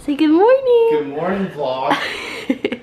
Say good morning. Good morning, vlog.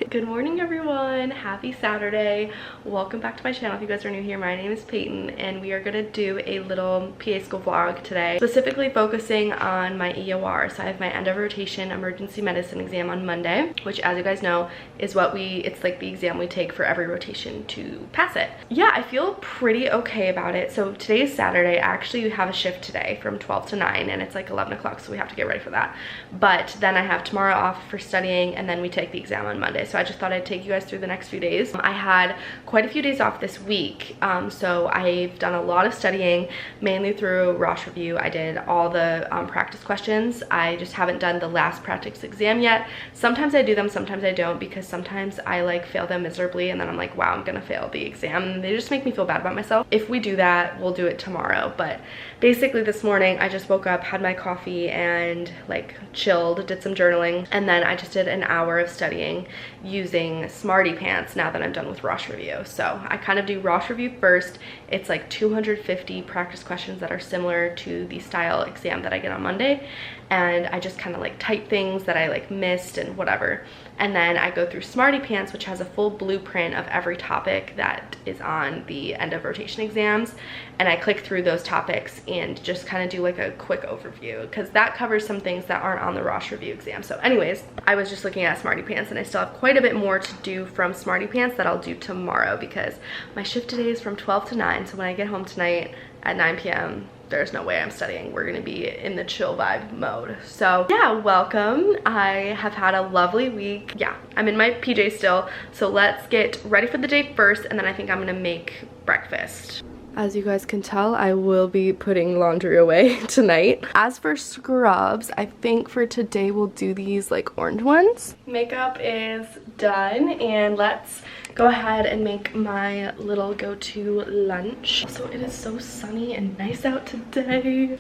Good morning, everyone. Happy Saturday. Welcome back to my channel. If you guys are new here, my name is Peyton and we are gonna do a little PA school vlog today, specifically focusing on my EOR. So I have my end of rotation emergency medicine exam on Monday, which, as you guys know, is what it's like the exam we take for every rotation to pass it. Yeah, I feel pretty okay about it. So today is Saturday. I actually have a shift today from 12 to 9 and it's like 11 o'clock, so we have to get ready for that. But then I have tomorrow off for studying and then we take the exam on Monday. So I just thought I'd take you guys through the next few days. I had quite a few days off this week, so I've done a lot of studying, mainly through Rosh Review. I did all the practice questions. I just haven't done the last practice exam yet. Sometimes I do them, sometimes I don't, because sometimes I like fail them miserably and then I'm like, wow, I'm gonna fail the exam, and they just make me feel bad about myself. If we do that, we'll do it tomorrow. But basically this morning I just woke up, had my coffee, and like chilled, did some journaling, and then I just did an hour of studying using Smarty Pants now that I'm done with Rosh Review. So I kind of do Rosh Review first. It's like 250 practice questions that are similar to the style exam that I get on Monday, and I just kind of like type things that I like missed and whatever. And then I go through Smarty Pants, which has a full blueprint of every topic that is on the end of rotation exams, and I click through those topics and just kind of do like a quick overview, because that covers some things that aren't on the Rosh Review exam. So anyways, I was just looking at Smarty Pants and I still have quite a bit more to do from Smarty Pants that I'll do tomorrow, because my shift today is from 12 to 9. So when I get home tonight at 9 p.m. there's no way I'm studying. We're gonna be in the chill vibe mode. So yeah, welcome. I have had a lovely week. Yeah, I'm in my PJs still. So let's get ready for the day first, and then I think I'm gonna make breakfast. As you guys can tell, I will be putting laundry away tonight. As for scrubs, I think for today we'll do these like orange ones. Makeup is done, and let's go ahead and make my little go-to lunch. So it is so sunny and nice out today.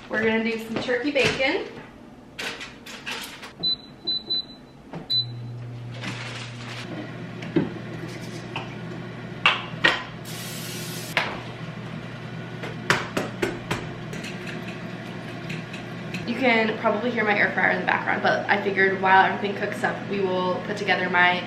We're gonna do some turkey bacon. You can probably hear my air fryer in the background, but I figured while everything cooks up, we will put together my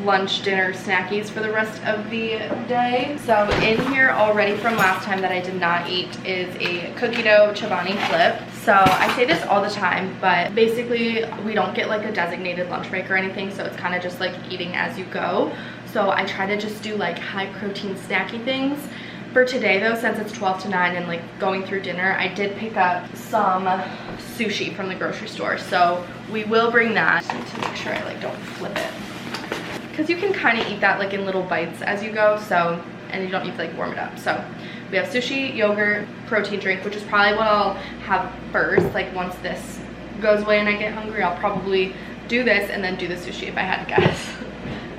lunch, dinner, snackies for the rest of the day. So in here already from last time that I did not eat is a cookie dough Chobani flip. So I say this all the time, but basically we don't get like a designated lunch break or anything, so it's kind of just like eating as you go. So I try to just do like high protein snacky things. For today though, since it's 12 to 9 and like going through dinner, I did pick up some sushi from the grocery store. So we will bring that. Just need to make sure I like don't flip it, because you can kind of eat that like in little bites as you go, so, and you don't need to like warm it up. So we have sushi, yogurt, protein drink, which is probably what I'll have first. Like once this goes away and I get hungry, I'll probably do this and then do the sushi if I had to guess.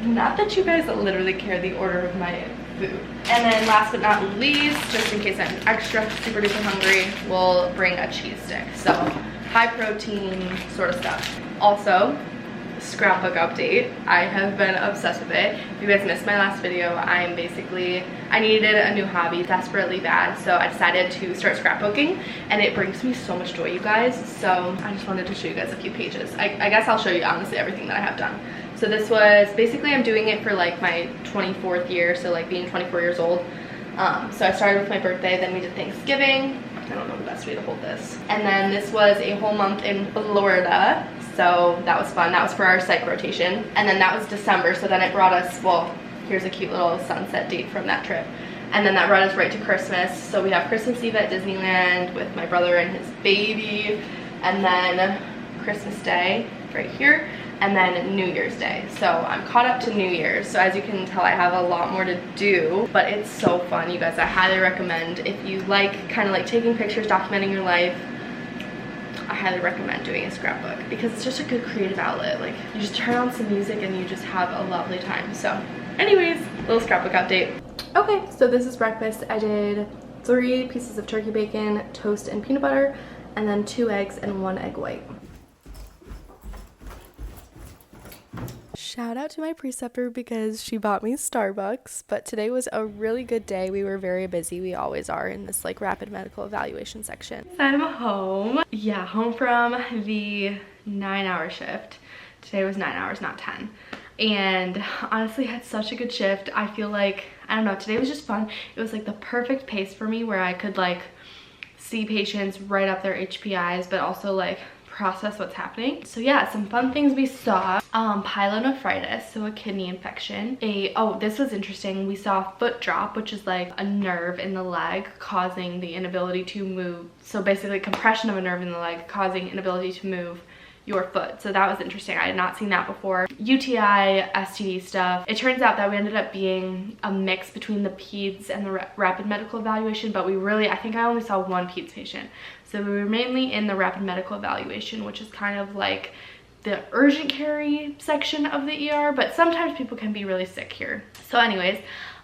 Not that you guys literally care the order of my food. And then last but not least, just in case I'm extra super duper hungry, we'll bring a cheese stick. So high protein sort of stuff. Also, scrapbook update. I have been obsessed with it. If you guys missed my last video, I needed a new hobby desperately bad, so I decided to start scrapbooking, and it brings me so much joy, you guys. So I just wanted to show you guys a few pages. I guess I'll show you honestly everything that I have done. So this was basically, I'm doing it for like my 24th year, so like being 24 years old. So I started with my birthday, then we did Thanksgiving. I don't know the best way to hold this. And then this was a whole month in Florida. So that was fun. That was for our psych rotation. And then that was December. So then it brought us, well, here's a cute little sunset date from that trip. And then that brought us right to Christmas. So we have Christmas Eve at Disneyland with my brother and his baby. And then Christmas Day right here. And then New Year's Day. So I'm caught up to New Year's. So as you can tell, I have a lot more to do, but it's so fun, you guys. I highly recommend, if you like kind of like taking pictures, documenting your life, I highly recommend doing a scrapbook, because it's just a good creative outlet. Like, you just turn on some music and you just have a lovely time. So anyways, little scrapbook update. Okay, so this is breakfast. I did 3 pieces of turkey bacon, toast and peanut butter, and then 2 eggs and 1 egg white. Shout out to my preceptor because she bought me Starbucks, but today was a really good day. We were very busy. We always are in this like rapid medical evaluation section. I'm home. Yeah, home from the 9-hour shift. Today was 9 hours, not 10. And honestly had such a good shift. I feel like, I don't know, today was just fun. It was like the perfect pace for me where I could like see patients, write up their HPIs, but also like process what's happening. So yeah, some fun things we saw. Pyelonephritis, so a kidney infection. Oh, this was interesting. We saw foot drop, which is like a nerve in the leg causing the inability to move. So basically compression of a nerve in the leg causing inability to move your foot. So that was interesting. I had not seen that before. UTI, STD stuff. It turns out that we ended up being a mix between the peds and the rapid medical evaluation, but I think I only saw one peds patient. So we were mainly in the rapid medical evaluation, which is kind of like the urgent care section of the ER, but sometimes people can be really sick here. So anyways,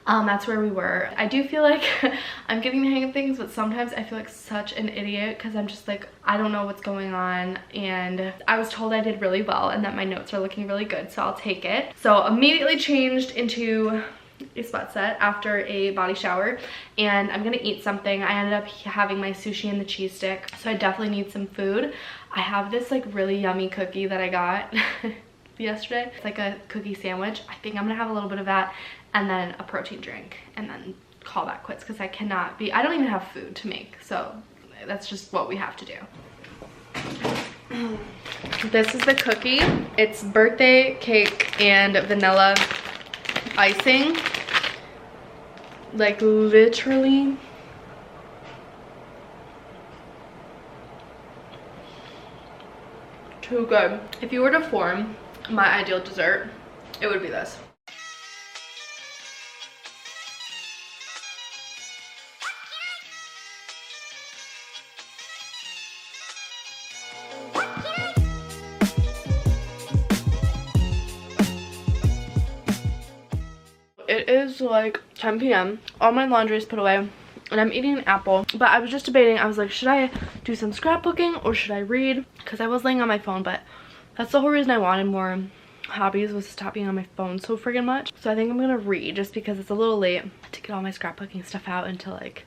that's where we were. I do feel like I'm getting the hang of things, but sometimes I feel like such an idiot because I'm just like, I don't know what's going on. And I was told I did really well and that my notes are looking really good, so I'll take it. So immediately changed into a sweat set after a body shower, and I'm gonna eat something. I ended up having my sushi and the cheese stick, so I definitely need some food. I have this like really yummy cookie that I got yesterday. It's like a cookie sandwich. I think I'm gonna have a little bit of that and then a protein drink and then call that quits because I don't even have food to make, so that's just what we have to do. This is the cookie. It's birthday cake and vanilla icing, like literally too good. If you were to form my ideal dessert, it would be this. It is like 10 p.m. All my laundry is put away and I'm eating an apple, but I was just debating. I was like, should I do some scrapbooking or should I read? Because I was laying on my phone, but that's the whole reason I wanted more hobbies, was to stop being on my phone so friggin' much. So I think I'm gonna read just because it's a little late to get all my scrapbooking stuff out and to like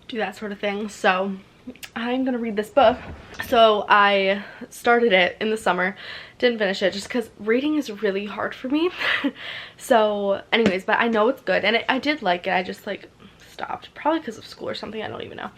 do that sort of thing. So I'm gonna read this book. So I started it in the summer, didn't finish it just because reading is really hard for me. So anyways, but I know it's good and I did like it. I just like stopped, probably because of school or something, I don't even know.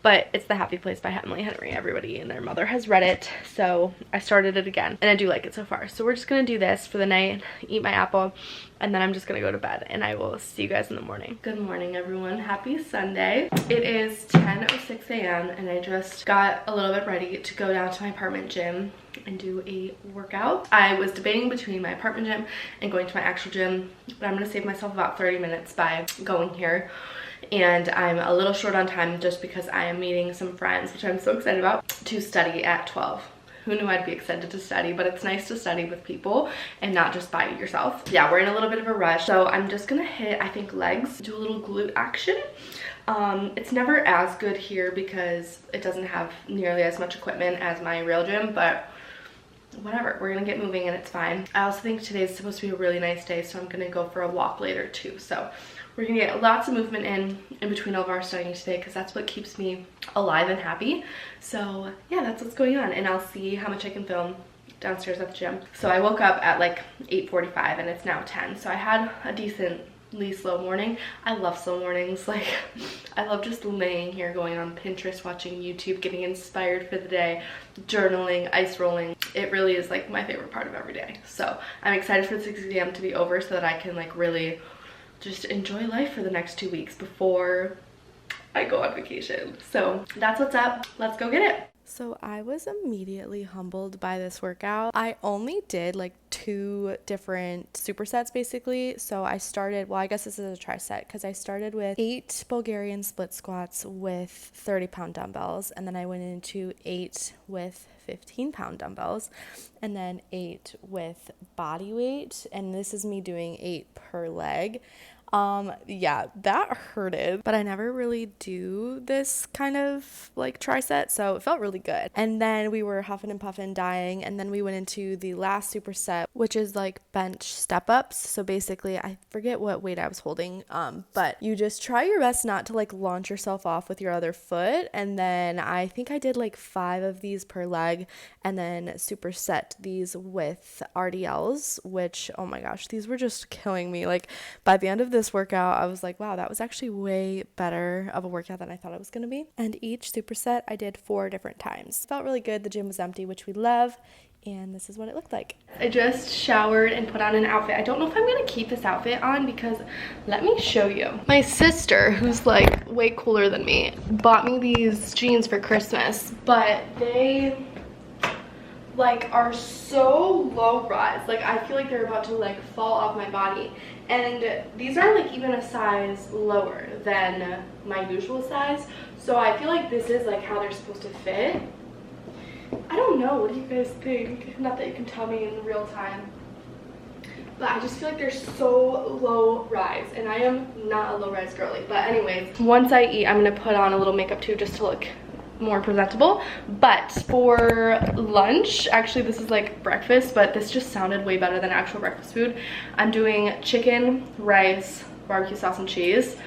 But it's The Happy Place by Emily Henry. Everybody and their mother has read it, so I started it again and I do like it so far. So we're just gonna do this for the night, eat my apple, and then I'm just gonna go to bed and I will see you guys in the morning. Good morning, everyone. Happy Sunday. It is 10:06 a.m. and I just got a little bit ready to go down to my apartment gym and do a workout. I was debating between my apartment gym and going to my actual gym, but I'm gonna save myself about 30 minutes by going here. And I'm a little short on time just because I am meeting some friends, which I'm so excited about, to study at 12. Who knew I'd be excited to study, but it's nice to study with people and not just by yourself. Yeah, we're in a little bit of a rush, so I'm just gonna hit, I think, legs, do a little glute action. It's never as good here because it doesn't have nearly as much equipment as my real gym, but whatever, we're gonna get moving and it's fine. I also think today's supposed to be a really nice day, so I'm gonna go for a walk later too. So we're gonna get lots of movement in between all of our studying today because that's what keeps me alive and happy. So yeah, that's what's going on, and I'll see how much I can film downstairs at the gym. So I woke up at like 8:45 and it's now 10, so I had a decently slow morning. I love slow mornings. Like, I love just laying here going on Pinterest, watching YouTube, getting inspired for the day, journaling, ice rolling. It really is like my favorite part of every day. So I'm excited for the 6 exam to be over so that I can like really just enjoy life for the next 2 weeks before I go on vacation. So that's what's up. Let's go get it. So I was immediately humbled by this workout. I only did like 2 different supersets basically. So I started, well, I guess this is a tri-set because I started with 8 Bulgarian split squats with 30-pound dumbbells, and then I went into 8 with 15-pound dumbbells, and then 8 with body weight, and this is me doing 8 per leg. Yeah, that hurted, but I never really do this kind of like tri-set, so it felt really good. And then we were huffing and puffing, dying, and then we went into the last superset, which is like bench step-ups. So basically, I forget what weight I was holding, but you just try your best not to like launch yourself off with your other foot, and then I think I did like 5 of these per leg, and then superset these with RDLs, which, oh my gosh, these were just killing me. Like by the end of this workout, I was like, wow, that was actually way better of a workout than I thought it was going to be. And each superset I did 4 different times. Felt really good. The gym was empty, which we love. And this is what it looked like. I just showered and put on an outfit. I don't know if I'm gonna keep this outfit on because let me show you. My sister, who's like way cooler than me, bought me these jeans for Christmas, but they like are so low rise. Like I feel like they're about to like fall off my body. And these are like even a size lower than my usual size. So I feel like this is like how they're supposed to fit. I don't know, what do you guys think? Not that you can tell me in real time. But I just feel like they're so low rise, and I am not a low rise girly. But anyways, once I eat, I'm gonna put on a little makeup too just to look more presentable. But for lunch, actually this is like breakfast, but this just sounded way better than actual breakfast food. I'm doing chicken, rice, barbecue sauce, and cheese.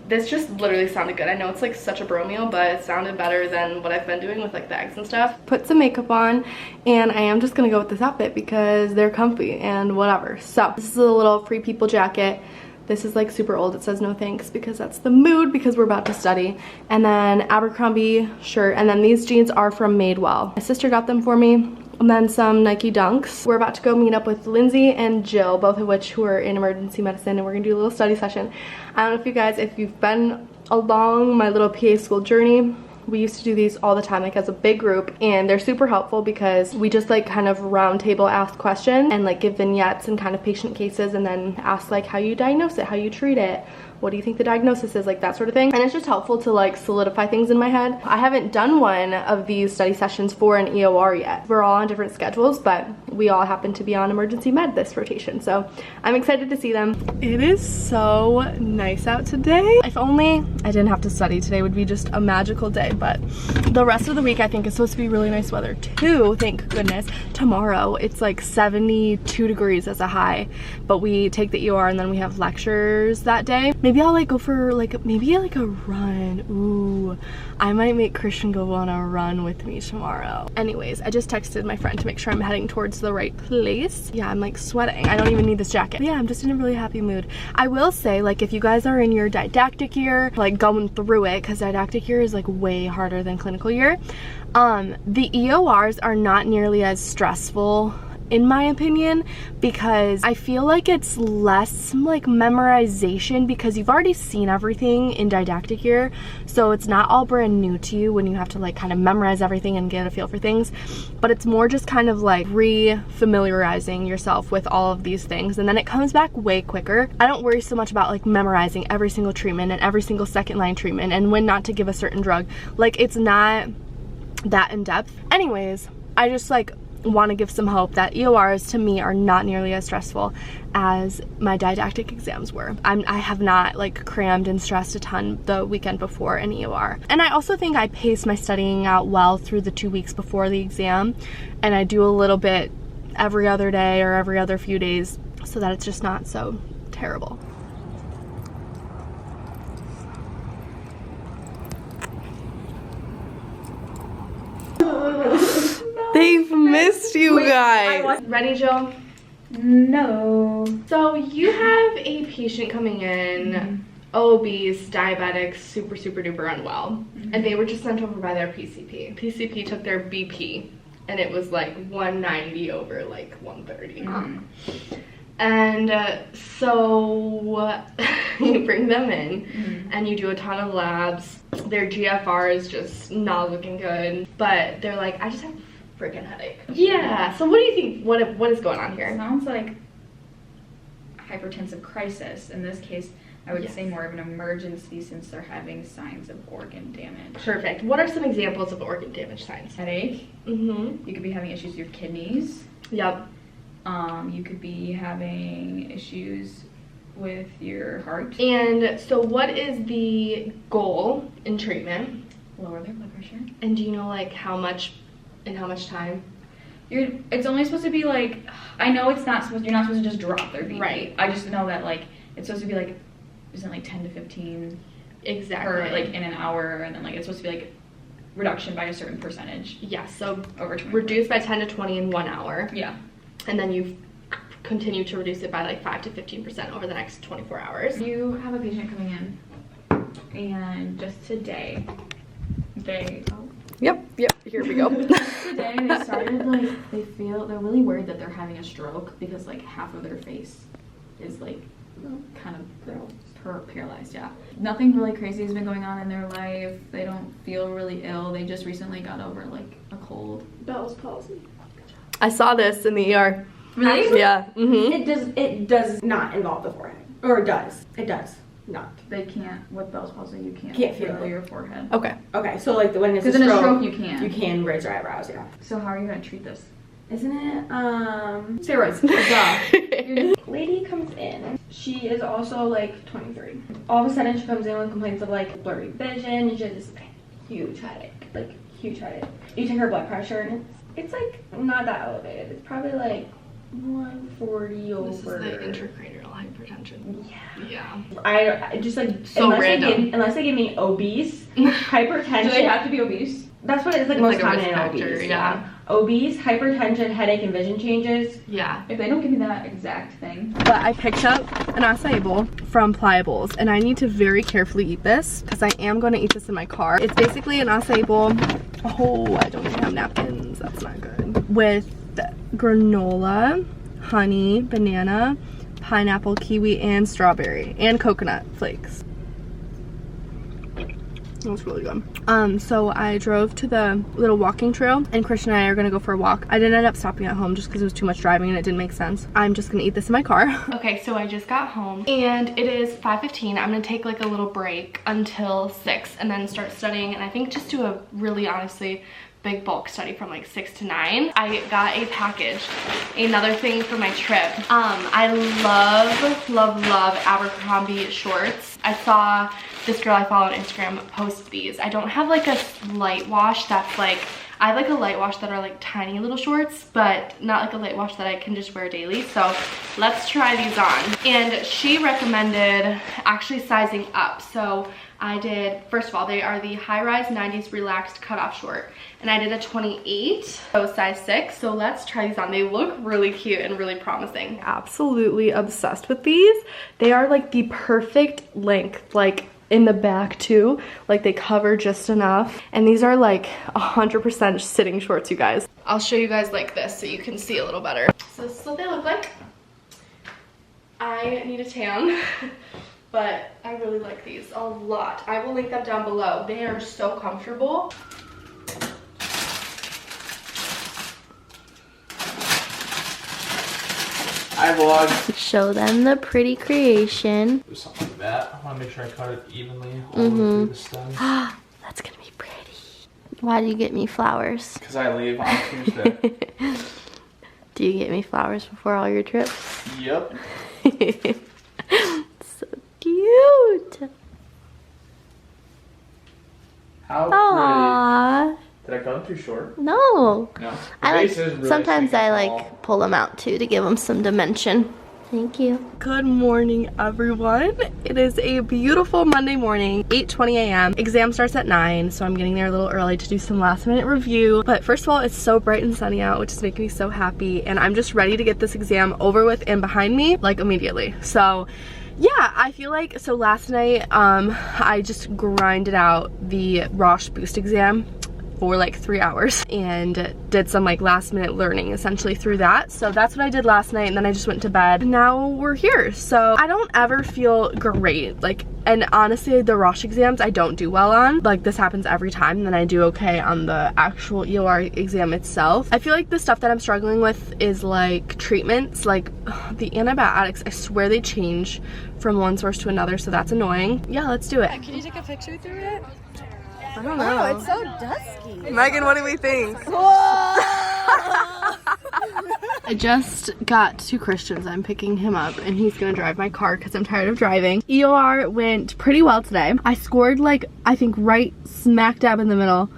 This just literally sounded good. I know it's like such a bro meal, but it sounded better than what I've been doing with like the eggs and stuff. Put some makeup on, and I am just gonna go with this outfit because they're comfy and whatever. So this is a little Free People jacket. This is like super old. It says no thanks because that's the mood because we're about to study. And then Abercrombie shirt, and then these jeans are from Madewell. My sister got them for me. And then some Nike Dunks. We're about to go meet up with Lindsay and Jill, both of which who are in emergency medicine, and we're gonna do a little study session. I don't know if you guys, if you've been along my little PA school journey, we used to do these all the time, like as a big group, and they're super helpful because we just like kind of round table ask questions and like give vignettes and kind of patient cases, and then ask like how you diagnose it, how you treat it, what do you think the diagnosis is, like that sort of thing. And it's just helpful to like solidify things in my head. I haven't done one of these study sessions for an EOR yet. We're all on different schedules, but we all happen to be on emergency med this rotation, so I'm excited to see them. It is so nice out today. If only I didn't have to study, today would be just a magical day. But the rest of the week I think is supposed to be really nice weather too, thank goodness. Tomorrow it's like 72 degrees as a high, but we take the EOR and then we have lectures that day. Maybe I'll like go for like maybe like a run. Ooh, I might make Christian go on a run with me tomorrow. Anyways, I just texted my friend to make sure I'm heading towards the right place. Yeah, I'm like sweating. I don't even need this jacket. But yeah, I'm just in a really happy mood. I will say, like, if you guys are in your didactic year, like going through it, because didactic year is like way harder than clinical year, the EORs are not nearly as stressful in my opinion, because I feel like it's less like memorization because you've already seen everything in didactic year, so it's not all brand new to you when you have to like kind of memorize everything and get a feel for things, but it's more just kind of like re-familiarizing yourself with all of these things, and then it comes back way quicker. I don't worry so much about like memorizing every single treatment and every single second line treatment and when not to give a certain drug. Like, it's not that in depth. Anyways, I just like want to give some hope that EORs to me are not nearly as stressful as my didactic exams were. I have not like crammed and stressed a ton the weekend before an EOR. And I also think I pace my studying out well through the 2 weeks before the exam, and I do a little bit every other day or every other few days so that it's just not so terrible. They've missed you guys. Ready, Jill? No. So you have a patient coming in, obese, diabetic, super duper unwell, and they were just sent over by their PCP. PCP took their BP, and it was like 190 over like 130. And so you bring them in and you do a ton of labs. Their GFR is just not looking good, but they're like, I just have a freaking headache. Yeah, so what do you think, what is going on here? Sounds like hypertensive crisis. In this case, I would say more of an emergency since they're having signs of organ damage. Perfect. What are some examples of organ damage signs? Headache. You could be having issues with your kidneys. Yep. You could be having issues with your heart. And so what is the goal in treatment? Lower their blood pressure. And do you know like how much time? It's only supposed to be like, I know it's not supposed, you're not supposed to just drop their BP. Right. I just know that like it's supposed to be like, isn't it like 10 to 15 exactly per, like in an hour, and then like it's supposed to be like reduction by a certain percentage. Yeah, so over 20. reduce by 10 to 20 in 1 hour. Yeah. And then you continue to reduce it by like 5 to 15% over the next 24 hours. You have a patient coming in, and just today, Yep, here we go. today they started like, they're really worried that they're having a stroke because like half of their face is like kind of paralyzed. Yeah, nothing really crazy has been going on in their life. They don't feel really ill. They just recently got over like a cold. Bell's palsy. I saw this in the ER. Really? Yeah. Mm-hmm. It does not involve the forehead. Or it does. It does not. They can't, with Bell's palsy, you can't feel feel it. your forehead. Okay. Okay, so like when it's a Because in stroke, a stroke you can. you can raise your eyebrows, yeah. So how are you gonna treat this? Isn't it, steroids. Duh. Lady comes in. She is also like 23. All of a sudden she comes in with complaints of like blurry vision. She has this huge headache. Like huge headache. You take her blood pressure and it's like not that elevated. It's probably like 140 over. This is the intracranial hypertension. Yeah. Yeah. I just like So random. unless they give me obese, hypertension. Do they have to be obese? That's what it's like It's most like a common risk in factor, obese. yeah. Obese, hypertension, headache, and vision changes. Yeah. If they don't give me that exact thing. But I picked up an acai bowl from Pliables, and I need to very carefully eat this because I am going to eat this in my car. It's basically an acai bowl. Oh, I don't even have napkins. That's not good. With granola, honey, banana, pineapple, kiwi, and strawberry, and coconut flakes. It was really good. So I drove to the little walking trail, and Christian and I are gonna go for a walk. I didn't end up stopping at home just because it was too much driving and it didn't make sense. I'm just gonna eat this in my car. Okay, so I just got home and it is 5:15. I'm gonna take like a little break until 6 and then start studying, and I think just do a really honestly big bulk study from like 6 to 9. I got a package, another thing for my trip. I love Abercrombie shorts. I saw this girl I follow on Instagram post these. I don't have like a light wash that's like, I have like a light wash that are like tiny little shorts, but not like a light wash that I can just wear daily. So let's try these on. And she recommended actually sizing up. So I did, first of all, they are the high-rise 90s relaxed cutoff short, and I did a 28, so size 6. So let's try these on. They look really cute and really promising. Absolutely obsessed with these. They are like the perfect length, like in the back too. Like they cover just enough. And these are like 100% sitting shorts, you guys. I'll show you guys like this so you can see a little better. So this is what they look like. I need a tan. But I really like these a lot. I will link them down below. They are so comfortable. Hi vlog. Show them the pretty creation. Do something like that. I want to make sure I cut it evenly all the way through the stems. That's gonna be pretty. Why do you get me flowers? Because I leave on Tuesday. Do you get me flowers before all your trips? Yep. So cute. How Aww. pretty. Did I cut them too short? No. No. The I base like, is really sometimes thick and I tall. like pull them out too to give them some dimension. Thank you. Good morning, everyone. It is a beautiful Monday morning, 8:20 a.m. Exam starts at 9, so I'm getting there a little early to do some last minute review. But first of all, it's so bright and sunny out, which is making me so happy. And I'm just ready to get this exam over with and behind me, like immediately. So yeah, I feel like, so last night, I just grinded out the Roche Boost exam for like 3 hours and did some like last minute learning essentially through that. So that's what I did last night, and then I just went to bed. Now we're here. So I don't ever feel great. Like, and honestly, the Roche exams I don't do well on. Like this happens every time, and then I do okay on the actual EOR exam itself. I feel like the stuff that I'm struggling with is like treatments, like the antibiotics. I swear they change from one source to another, so that's annoying. Yeah, let's do it. Can you take a picture through it? I don't know. Oh, it's so dusky. Megan, what do we think? Whoa! I just got to Christian's. I'm picking him up and he's gonna drive my car because I'm tired of driving. EOR went pretty well today. I scored like, I think right smack dab in the middle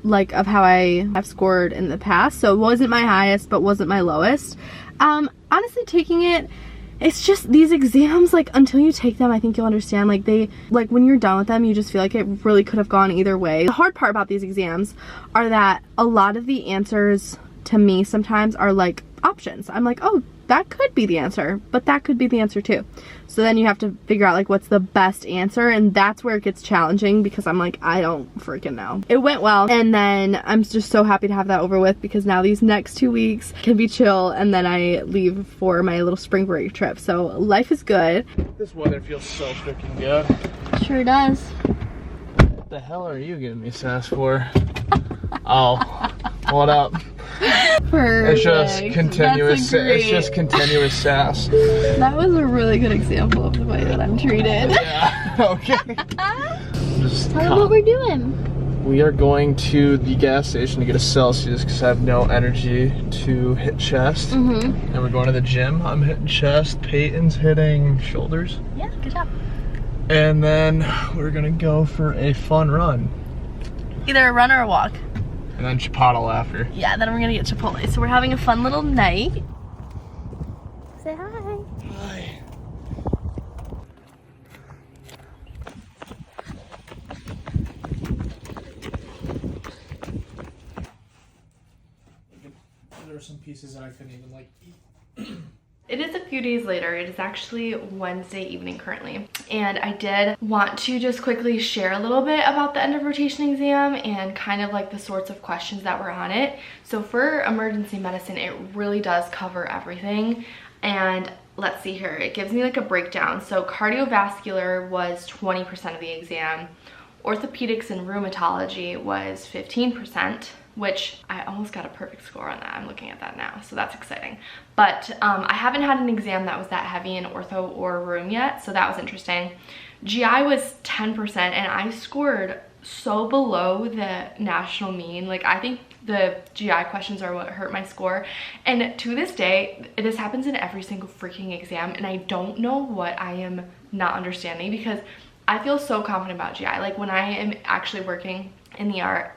like of how I have scored in the past. So it wasn't my highest, but wasn't my lowest. Honestly, taking it, it's just these exams, like until you take them, I think you'll understand, like when you're done with them, you just feel like it really could have gone either way. The hard part about these exams are that a lot of the answers to me sometimes are like options. I'm like, oh, that could be the answer, but that could be the answer too. So then you have to figure out like what's the best answer, and that's where it gets challenging because I'm like, I don't freaking know. It went well, and then I'm just so happy to have that over with because now these next 2 weeks can be chill, and then I leave for my little spring break trip. So life is good. This weather feels so freaking good. Sure does. What the hell are you giving me sass for? Oh, what up? Perfect. It's just continuous. It's just continuous sass. That was a really good example of the way that I'm treated. Yeah. Okay. Just Tell them what we're doing. We are going to the gas station to get a Celsius because I have no energy to hit chest. And we're going to the gym. I'm hitting chest. Peyton's hitting shoulders. Yeah, good job. And then we're gonna go for a fun run. Either a run or a walk. And then Chipotle after. Yeah, then we're gonna get Chipotle. So we're having a fun little night. Say hi. Hi. There were some pieces that I couldn't even like eat. It is a few days later. It is actually Wednesday evening currently. And I did want to just quickly share a little bit about the end of rotation exam and kind of like the sorts of questions that were on it. So for emergency medicine, it really does cover everything. And let's see here, it gives me like a breakdown. So cardiovascular was 20% of the exam. Orthopedics and rheumatology was 15%. Which I almost got a perfect score on that. I'm looking at that now, so that's exciting. But I haven't had an exam that was that heavy in ortho or rheum yet, so that was interesting. GI was 10%, and I scored so below the national mean. Like, I think the GI questions are what hurt my score. And to this day, this happens in every single freaking exam, and I don't know what I am not understanding because I feel so confident about GI. Like, when I am actually working in the ER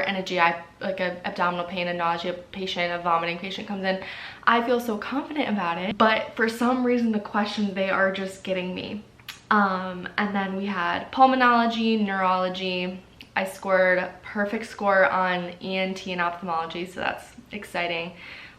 and a GI, like a abdominal pain, a nausea patient, a vomiting patient comes in, I feel so confident about it. But for some reason, the questions, they are just getting me. And then we had pulmonology, neurology. I scored a perfect score on ENT and ophthalmology, so that's exciting.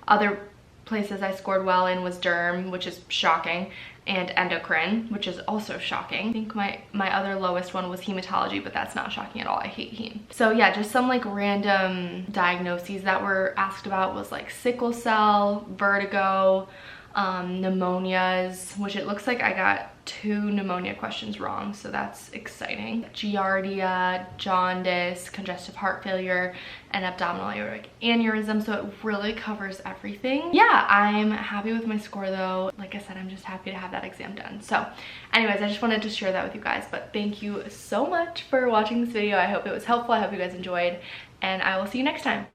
Other places I scored well in was derm, which is shocking, and endocrine, which is also shocking. I think my other lowest one was hematology, but that's not shocking at all. I hate heme. So yeah, just some like random diagnoses that were asked about was like sickle cell, vertigo, pneumonias, which it looks like I got 2 pneumonia questions wrong, so that's exciting. Giardia, jaundice, congestive heart failure, and abdominal aortic aneurysm, so it really covers everything. Yeah, I'm happy with my score though. Like I said, I'm just happy to have that exam done. So anyways, I just wanted to share that with you guys, but thank you so much for watching this video. I hope it was helpful. I hope you guys enjoyed, and I will see you next time.